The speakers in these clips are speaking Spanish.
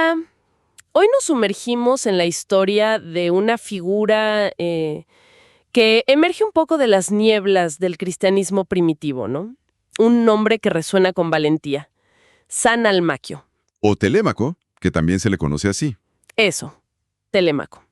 Hola, hoy nos sumergimos en la historia de una figura que emerge un poco de las nieblas del cristianismo primitivo, ¿no? Un nombre que resuena con valentía, San Almaquio. O Telémaco, que también se le conoce así. Eso, Telémaco.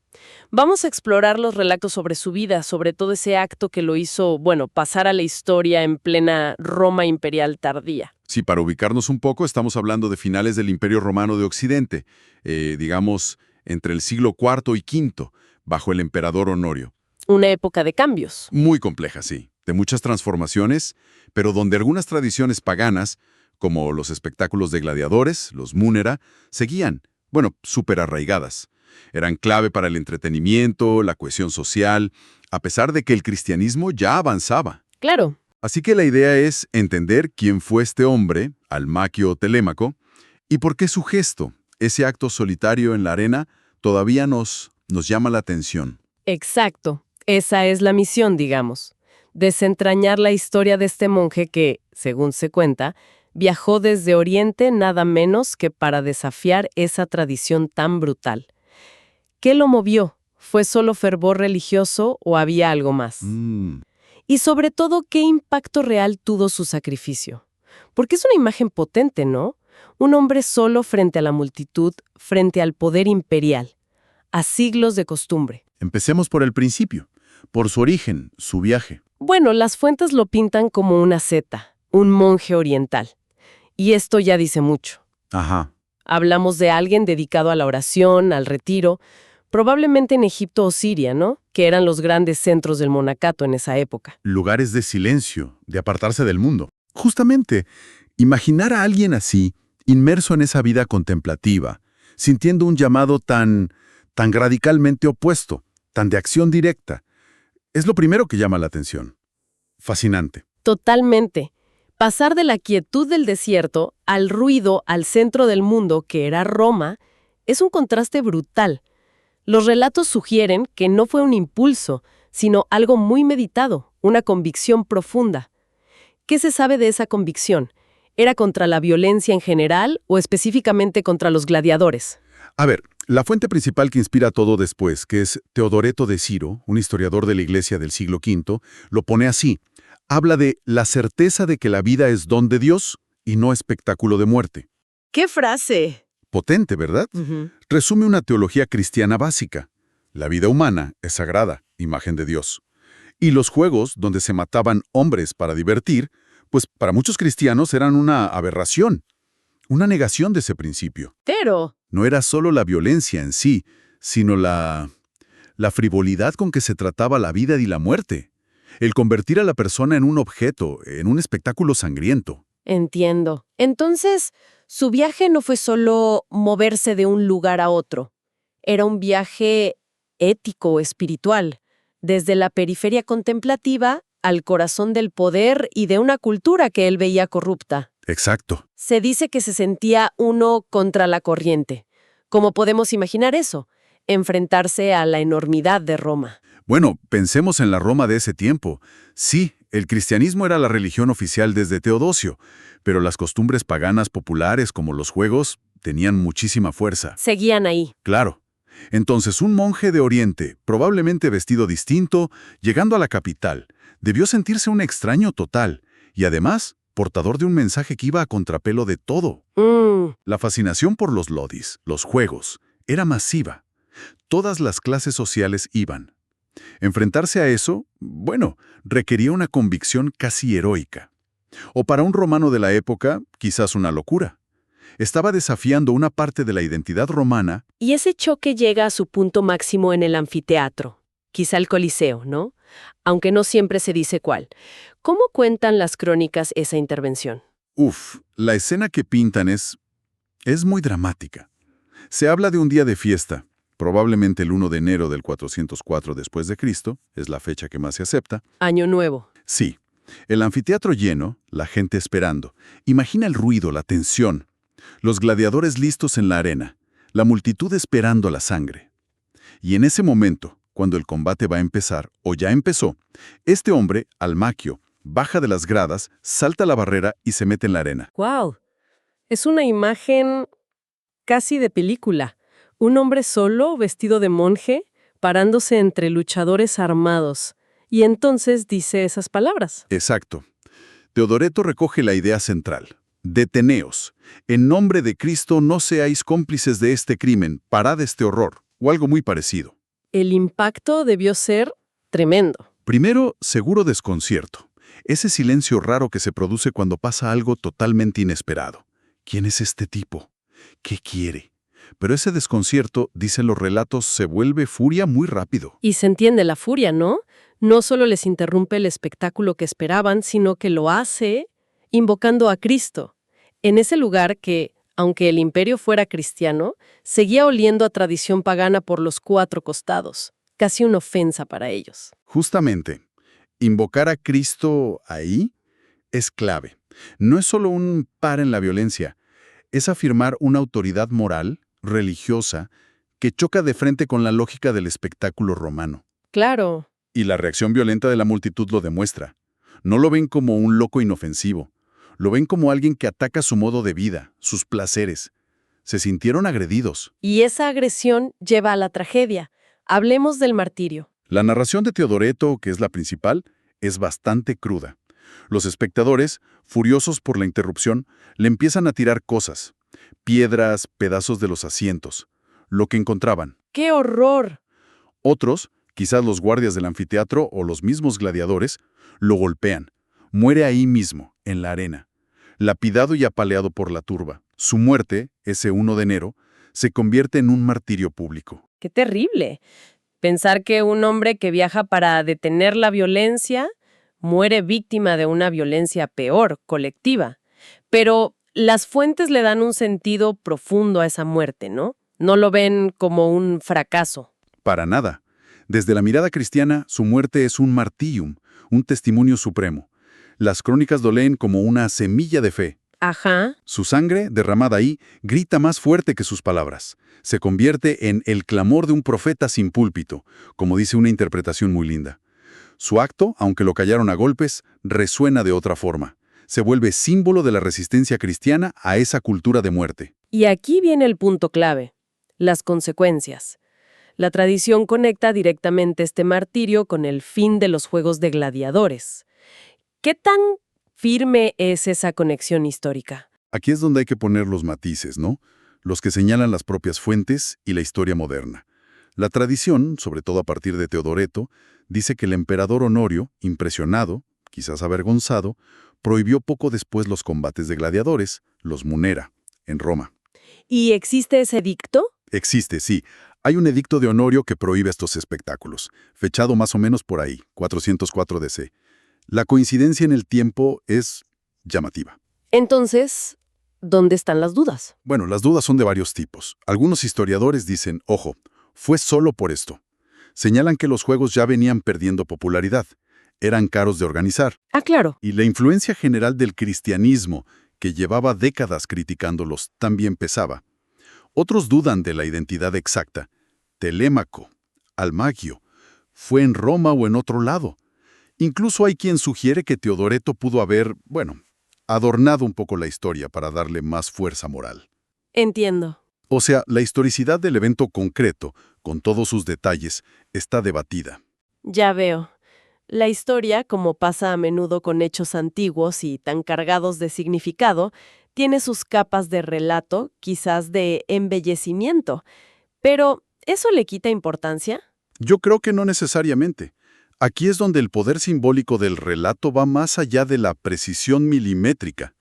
Vamos a explorar los relatos sobre su vida, sobre todo ese acto que lo hizo, bueno, pasar a la historia en plena Roma imperial tardía. Sí, para ubicarnos un poco, estamos hablando de finales del Imperio Romano de Occidente, digamos, entre el siglo IV y V, bajo el emperador Honorio. Una época de cambios. Muy compleja, sí, de muchas transformaciones, pero donde algunas tradiciones paganas, como los espectáculos de gladiadores, los múnera, seguían, bueno, súper arraigadas. Eran clave para el entretenimiento, la cohesión social, a pesar de que el cristianismo ya avanzaba. Claro. Así que la idea es entender quién fue este hombre, Almaquio o Telémaco, y por qué su gesto, ese acto solitario en la arena, todavía nos llama la atención. Exacto. Esa es la misión, digamos. Desentrañar la historia de este monje que, según se cuenta, viajó desde Oriente nada menos que para desafiar esa tradición tan brutal. ¿Qué lo movió? ¿Fue solo fervor religioso o había algo más? Y sobre todo, ¿qué impacto real tuvo su sacrificio? Porque es una imagen potente, ¿no? Un hombre solo frente a la multitud, frente al poder imperial, a siglos de costumbre. Empecemos por el principio, por su origen, su viaje. Bueno, las fuentes lo pintan como una asceta, un monje oriental. Y esto ya dice mucho. Ajá. Hablamos de alguien dedicado a la oración, al retiro, probablemente en Egipto o Siria, ¿no? Que eran los grandes centros del monacato en esa época. Lugares de silencio, de apartarse del mundo. Justamente, imaginar a alguien así, inmerso en esa vida contemplativa, sintiendo un llamado tan radicalmente opuesto, tan de acción directa, es lo primero que llama la atención. Fascinante. Totalmente. Pasar de la quietud del desierto al ruido, al centro del mundo, que era Roma, es un contraste brutal. Los relatos sugieren que no fue un impulso, sino algo muy meditado, una convicción profunda. ¿Qué se sabe de esa convicción? ¿Era contra la violencia en general o específicamente contra los gladiadores? A ver, la fuente principal que inspira todo después, que es Teodoreto de Ciro, un historiador de la Iglesia del siglo V, lo pone así. Habla de la certeza de que la vida es don de Dios y no espectáculo de muerte. ¡Qué frase! Potente, ¿verdad? Resume una teología cristiana básica. La vida humana es sagrada, imagen de Dios. Y los juegos, donde se mataban hombres para divertir, pues para muchos cristianos eran una aberración, una negación de ese principio. Pero No era solo la violencia en sí, sino la frivolidad con que se trataba la vida y la muerte. El convertir a la persona en un objeto, en un espectáculo sangriento. entiendo. Entonces, su viaje no fue solo moverse de un lugar a otro. Era un viaje ético o espiritual, desde la periferia contemplativa al corazón del poder y de una cultura que él veía corrupta. Exacto. Se dice que se sentía uno contra la corriente. ¿Cómo podemos imaginar eso? Enfrentarse a la enormidad de Roma. Bueno, pensemos en la Roma de ese tiempo. Sí, el cristianismo era la religión oficial desde Teodosio, pero las costumbres paganas populares como los juegos tenían muchísima fuerza. Seguían ahí. Claro. Entonces un monje de Oriente, probablemente vestido distinto, llegando a la capital, debió sentirse un extraño total y además portador de un mensaje que iba a contrapelo de todo. La fascinación por los lodis, los juegos, era masiva. Todas las clases sociales iban. Enfrentarse a eso, bueno, requería una convicción casi heroica. O para un romano de la época, quizás una locura. Estaba desafiando una parte de la identidad romana. Y ese choque llega a su punto máximo en el anfiteatro, quizá el Coliseo, ¿no? Aunque no siempre se dice cuál. ¿Cómo cuentan las crónicas esa intervención? La escena que pintan es muy dramática. Se habla de un día de fiesta, probablemente el 1 de enero del 404 después de Cristo, es la fecha que más se acepta. Año Nuevo. Sí, el anfiteatro lleno, la gente esperando. Imagina el ruido, la tensión. Los gladiadores listos en la arena, la multitud esperando la sangre. Y en ese momento, cuando el combate va a empezar, o ya empezó, este hombre, Almaquio, baja de las gradas, salta la barrera y se mete en la arena. ¡Wow! Es una imagen casi de película. Un hombre solo, vestido de monje, parándose entre luchadores armados. Y entonces dice esas palabras. Exacto. Teodoreto recoge la idea central. Deteneos. En nombre de Cristo no seáis cómplices de este crimen, parad este horror, o algo muy parecido. El impacto debió ser tremendo. Primero, seguro desconcierto. Ese silencio raro que se produce cuando pasa algo totalmente inesperado. ¿Quién es este tipo? ¿Qué quiere? Pero ese desconcierto, dicen los relatos, se vuelve furia muy rápido. Y se entiende la furia, ¿no? No solo les interrumpe el espectáculo que esperaban, sino que lo hace invocando a Cristo. En ese lugar que, aunque el imperio fuera cristiano, seguía oliendo a tradición pagana por los cuatro costados. Casi una ofensa para ellos. Justamente, invocar a Cristo ahí es clave. No es solo un par en la violencia, es afirmar una autoridad moral, religiosa, que choca de frente con la lógica del espectáculo romano. Claro. Y la reacción violenta de la multitud lo demuestra. No lo ven como un loco inofensivo. Lo ven como alguien que ataca su modo de vida, sus placeres. Se sintieron agredidos. Y esa agresión lleva a la tragedia. Hablemos del martirio. La narración de Teodoreto, que es la principal, es bastante cruda. Los espectadores, furiosos por la interrupción, le empiezan a tirar cosas. Piedras, pedazos de los asientos. Lo que encontraban. ¡Qué horror! Otros, quizás los guardias del anfiteatro o los mismos gladiadores, lo golpean. Muere ahí mismo, en la arena, lapidado y apaleado por la turba. Su muerte, ese 1 de enero, se convierte en un martirio público. ¡Qué terrible! Pensar que un hombre que viaja para detener la violencia muere víctima de una violencia peor, colectiva. Pero las fuentes le dan un sentido profundo a esa muerte, ¿no? No lo ven como un fracaso. Para nada. Desde la mirada cristiana, su muerte es un martirium, un testimonio supremo. Las crónicas lo leen como una semilla de fe. Ajá. Su sangre, derramada ahí, grita más fuerte que sus palabras. Se convierte en el clamor de un profeta sin púlpito, como dice una interpretación muy linda. Su acto, aunque lo callaron a golpes, resuena de otra forma. Se vuelve símbolo de la resistencia cristiana a esa cultura de muerte. Y aquí viene el punto clave: las consecuencias. La tradición conecta directamente este martirio con el fin de los juegos de gladiadores. ¿Qué tan firme es esa conexión histórica? Aquí es donde hay que poner los matices, ¿no? Los que señalan las propias fuentes y la historia moderna. La tradición, sobre todo a partir de Teodoreto, dice que el emperador Honorio, impresionado, quizás avergonzado, prohibió poco después los combates de gladiadores, los Munera, en Roma. ¿Y existe ese edicto? Existe, sí. Hay un edicto de Honorio que prohíbe estos espectáculos, fechado más o menos por ahí, 404 DC. La coincidencia en el tiempo es llamativa. Entonces, ¿dónde están las dudas? Bueno, las dudas son de varios tipos. Algunos historiadores dicen, ojo, fue solo por esto. Señalan que los juegos ya venían perdiendo popularidad. Eran caros de organizar. Ah, claro. Y la influencia general del cristianismo, que llevaba décadas criticándolos, también pesaba. Otros dudan de la identidad exacta. Telémaco, Almagio, ¿fue en Roma o en otro lado? Incluso hay quien sugiere que Teodoreto pudo haber, adornado un poco la historia para darle más fuerza moral. Entiendo. O sea, la historicidad del evento concreto, con todos sus detalles, está debatida. Ya veo. La historia, como pasa a menudo con hechos antiguos y tan cargados de significado, tiene sus capas de relato, quizás de embellecimiento. Pero, ¿eso le quita importancia? Yo creo que no necesariamente. Aquí es donde el poder simbólico del relato va más allá de la precisión milimétrica.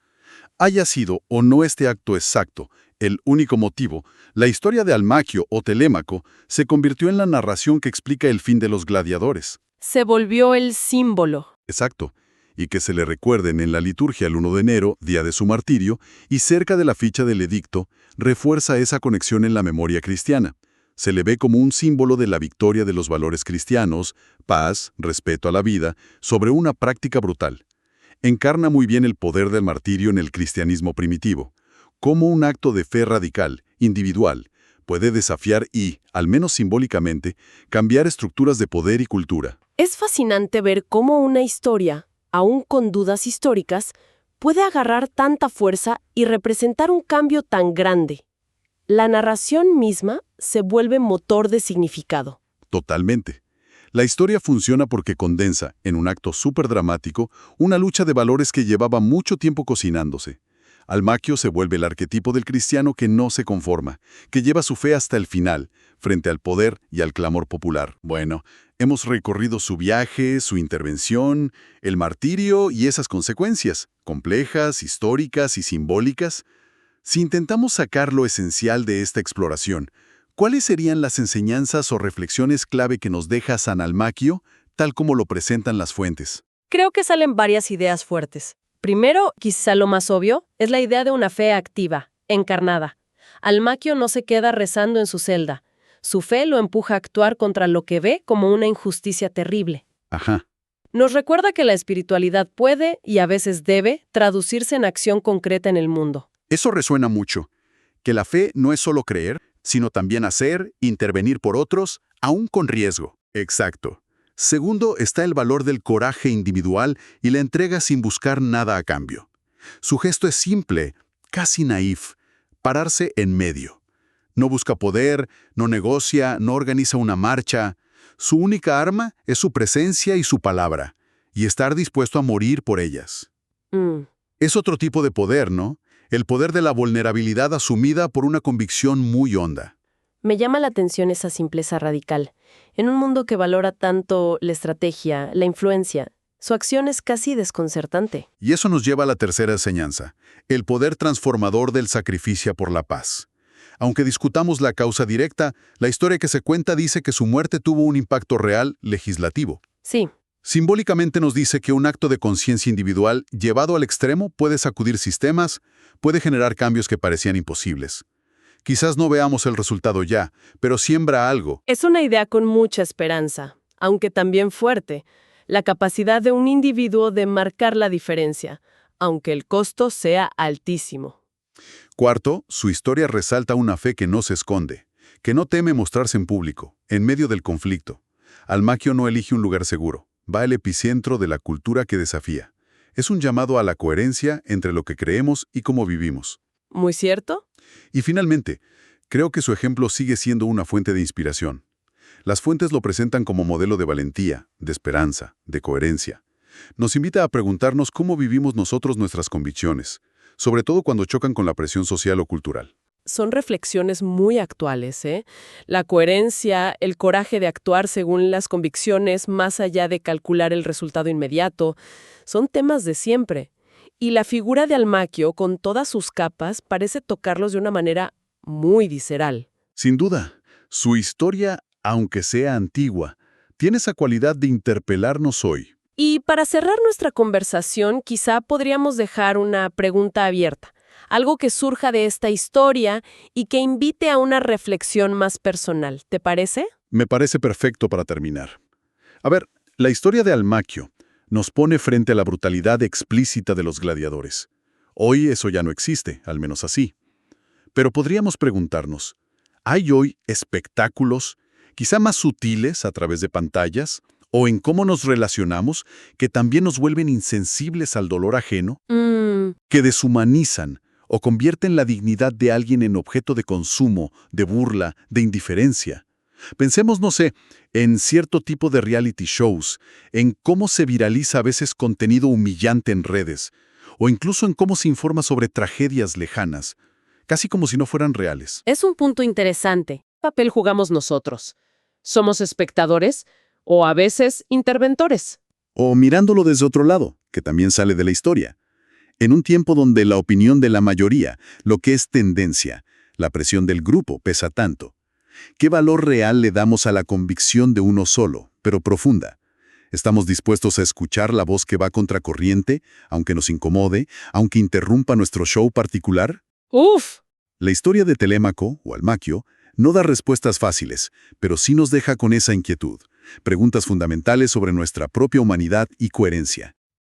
Haya sido o no este acto exacto el único motivo, la historia de Almagio o Telémaco se convirtió en la narración que explica el fin de los gladiadores. Se volvió el símbolo. Exacto. Y que se le recuerden en la liturgia el 1 de enero, día de su martirio, y cerca de la ficha del edicto, refuerza esa conexión en la memoria cristiana. Se le ve como un símbolo de la victoria de los valores cristianos, paz, respeto a la vida, sobre una práctica brutal. Encarna muy bien el poder del martirio en el cristianismo primitivo. Cómo un acto de fe radical, individual, puede desafiar y, al menos simbólicamente, cambiar estructuras de poder y cultura. Es fascinante ver cómo una historia, aún con dudas históricas, puede agarrar tanta fuerza y representar un cambio tan grande. La narración misma se vuelve motor de significado. Totalmente. La historia funciona porque condensa, en un acto súper dramático, una lucha de valores que llevaba mucho tiempo cocinándose. Almaquio se vuelve el arquetipo del cristiano que no se conforma, que lleva su fe hasta el final, frente al poder y al clamor popular. Bueno, hemos recorrido su viaje, su intervención, el martirio y esas consecuencias, complejas, históricas y simbólicas. Si intentamos sacar lo esencial de esta exploración, ¿cuáles serían las enseñanzas o reflexiones clave que nos deja San Almaquio, tal como lo presentan las fuentes? Creo que salen varias ideas fuertes. Primero, quizá lo más obvio, es la idea de una fe activa, encarnada. Almaquio no se queda rezando en su celda. Su fe lo empuja a actuar contra lo que ve como una injusticia terrible. Ajá. Nos recuerda que la espiritualidad puede, y a veces debe, traducirse en acción concreta en el mundo. Eso resuena mucho, que la fe no es solo creer, sino también hacer, intervenir por otros, aún con riesgo. Exacto. Segundo, está el valor del coraje individual y la entrega sin buscar nada a cambio. Su gesto es simple, casi naif, pararse en medio. No busca poder, no negocia, no organiza una marcha. Su única arma es su presencia y su palabra, y estar dispuesto a morir por ellas. Es otro tipo de poder, ¿no? El poder de la vulnerabilidad asumida por una convicción muy honda. Me llama la atención esa simpleza radical. En un mundo que valora tanto la estrategia, la influencia, su acción es casi desconcertante. Y eso nos lleva a la tercera enseñanza, el poder transformador del sacrificio por la paz. Aunque discutamos la causa directa, la historia que se cuenta dice que su muerte tuvo un impacto real, legislativo. Sí. Simbólicamente nos dice que un acto de conciencia individual llevado al extremo puede sacudir sistemas, puede generar cambios que parecían imposibles. Quizás no veamos el resultado ya, pero siembra algo. Es una idea con mucha esperanza, aunque también fuerte. La capacidad de un individuo de marcar la diferencia, aunque el costo sea altísimo. Cuarto, su historia resalta una fe que no se esconde, que no teme mostrarse en público, en medio del conflicto. Almaquio no elige un lugar seguro, va al epicentro de la cultura que desafía. Es un llamado a la coherencia entre lo que creemos y cómo vivimos. ¿Muy cierto? Y finalmente, creo que su ejemplo sigue siendo una fuente de inspiración. Las fuentes lo presentan como modelo de valentía, de esperanza, de coherencia. Nos invita a preguntarnos cómo vivimos nosotros nuestras convicciones, sobre todo cuando chocan con la presión social o cultural. Son reflexiones muy actuales, ¿eh? La coherencia, el coraje de actuar según las convicciones, más allá de calcular el resultado inmediato, son temas de siempre. Y la figura de Almaquio, con todas sus capas, parece tocarlos de una manera muy visceral. Sin duda, su historia, aunque sea antigua, tiene esa cualidad de interpelarnos hoy. Y para cerrar nuestra conversación, quizá podríamos dejar una pregunta abierta, algo que surja de esta historia y que invite a una reflexión más personal. ¿Te parece? Me parece perfecto para terminar. A ver, la historia de Almaquio nos pone frente a la brutalidad explícita de los gladiadores. Hoy eso ya no existe, al menos así. Pero podríamos preguntarnos, ¿hay hoy espectáculos, quizá más sutiles a través de pantallas, o en cómo nos relacionamos, que también nos vuelven insensibles al dolor ajeno, que deshumanizan o convierten la dignidad de alguien en objeto de consumo, de burla, de indiferencia? Pensemos, no sé, en cierto tipo de reality shows, en cómo se viraliza a veces contenido humillante en redes, o incluso en cómo se informa sobre tragedias lejanas, casi como si no fueran reales. Es un punto interesante. ¿Qué papel jugamos nosotros? ¿Somos espectadores o a veces interventores? O mirándolo desde otro lado, que también sale de la historia. En un tiempo donde la opinión de la mayoría, lo que es tendencia, la presión del grupo pesa tanto, ¿qué valor real le damos a la convicción de uno solo, pero profunda? ¿Estamos dispuestos a escuchar la voz que va contracorriente, aunque nos incomode, aunque interrumpa nuestro show particular? ¡Uf! La historia de Telémaco, o Almaquio, no da respuestas fáciles, pero sí nos deja con esa inquietud, preguntas fundamentales sobre nuestra propia humanidad y coherencia.